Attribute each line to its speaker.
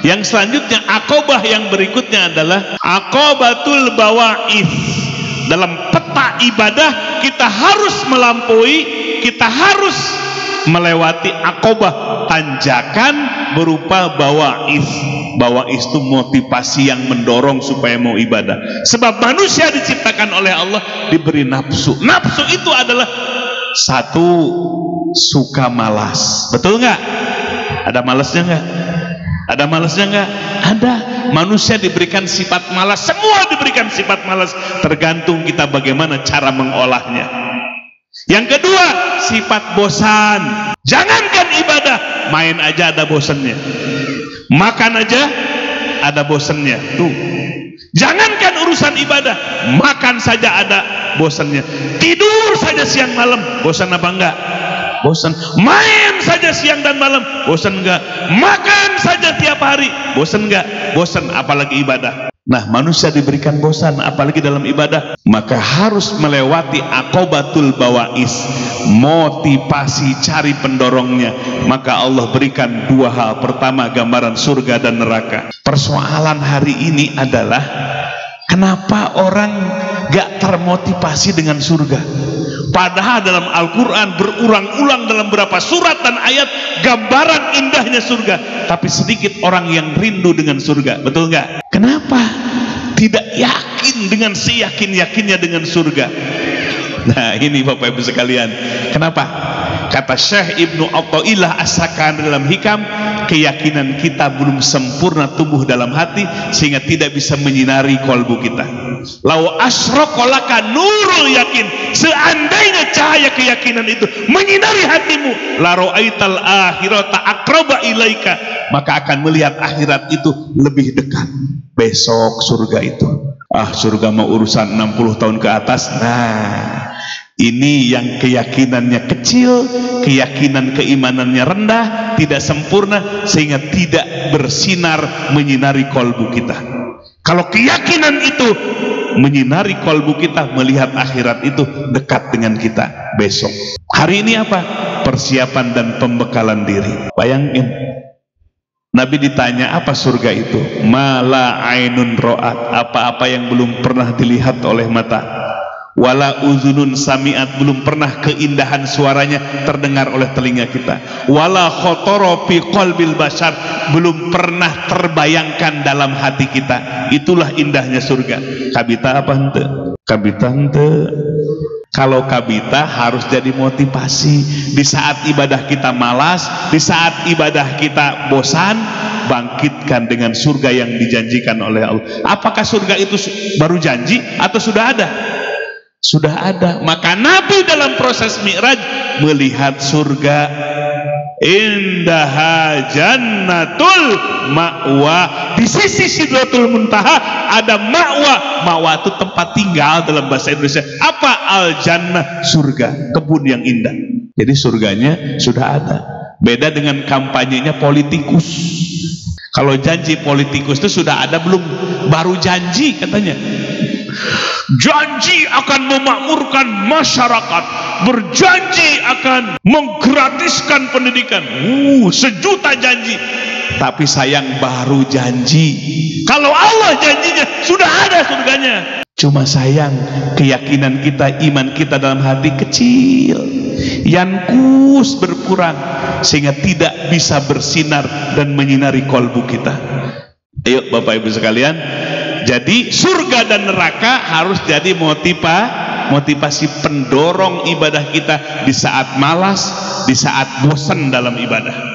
Speaker 1: Yang selanjutnya, aqobah yang berikutnya adalah aqobatul bawa'is. Dalam peta ibadah kita harus melampaui, kita harus melewati aqobah, tanjakan berupa bawa'is. Bawa'is itu motivasi yang mendorong supaya mau ibadah. Sebab manusia diciptakan oleh Allah diberi nafsu. Nafsu itu adalah satu, suka malas. Betul nggak? Ada malasnya nggak? Ada malasnya nggak? Ada. Manusia diberikan sifat malas. Semua diberikan sifat malas. Tergantung kita bagaimana cara mengolahnya. Yang kedua, sifat bosan. Jangankan ibadah, main aja ada bosannya. Makan aja ada bosannya. Tuh. Jangankan urusan ibadah, makan saja ada bosannya. Tidur saja siang malam, bosan apa enggak? Bosan. Main saja siang dan malam, bosan enggak? Makan saja tiap hari, bosan enggak? Bosan, apalagi ibadah. Nah, manusia diberikan bosan apalagi dalam ibadah, maka harus melewati aqobatul bawa'is, motivasi, cari pendorongnya. Maka Allah berikan dua hal. Pertama, gambaran surga dan neraka. Persoalan hari ini adalah kenapa orang gak termotivasi dengan surga, padahal dalam Al-Quran berulang-ulang dalam beberapa surat dan ayat gambaran indahnya surga, tapi sedikit orang yang rindu dengan surga. Betul nggak? Kenapa tidak yakin dengan seyakin-yakinnya dengan surga? Nah, ini Bapak Ibu sekalian, kenapa? Kata Syekh Ibnu Athaillah As-Sakani dalam Hikam, keyakinan kita belum sempurna tumbuh dalam hati sehingga tidak bisa menyinari kolbu kita. Lau asyraka laka nurul yakin, seandainya cahaya keyakinan itu menyinari hatimu, la ra'aital akhirata aqraba ilaika, maka akan melihat akhirat itu lebih dekat. Besok surga itu, surga mau urusan 60 tahun ke atas. Nah, ini yang keyakinannya kecil, keyakinan keimanannya rendah, tidak sempurna, sehingga tidak bersinar menyinari kolbu kita. Kalau keyakinan itu menyinari kolbu kita, melihat akhirat itu dekat dengan kita besok. Hari ini apa? Persiapan dan pembekalan diri. Bayangin, Nabi ditanya apa surga itu? Mala ainun ro'at, apa-apa yang belum pernah dilihat oleh mata. Wala uzunun sami'at, belum pernah keindahan suaranya terdengar oleh telinga kita. Wala khotoro fi qalbil bashar, belum pernah terbayangkan dalam hati kita. Itulah indahnya surga. Kabita apa hente? Kabita hente. Kalau kabita harus jadi motivasi. Di saat ibadah kita malas, di saat ibadah kita bosan, bangkitkan dengan surga yang dijanjikan oleh Allah. Apakah surga itu baru janji atau sudah ada? Sudah ada. Maka Nabi dalam proses Mi'raj melihat surga. Indaha jannatul ma'wa, di sisi Sidratul Muntaha ada ma'wa. Ma'wa itu tempat tinggal dalam bahasa Indonesia. Apa? Al-jannah, surga, kebun yang indah. Jadi surganya sudah ada. Beda dengan kampanyenya politikus. Kalau janji politikus itu sudah ada belum? Baru janji katanya. Janji akan memakmurkan masyarakat, berjanji akan menggratiskan pendidikan, sejuta janji. Tapi sayang baru janji. Kalau Allah janjinya sudah ada surganya. Cuma sayang keyakinan kita, iman kita dalam hati kecil, yankus, berkurang, sehingga tidak bisa bersinar dan menyinari kolbu kita. Ayo Bapak Ibu sekalian, jadi surga dan neraka harus jadi motivasi pendorong ibadah kita di saat malas, di saat bosan dalam ibadah.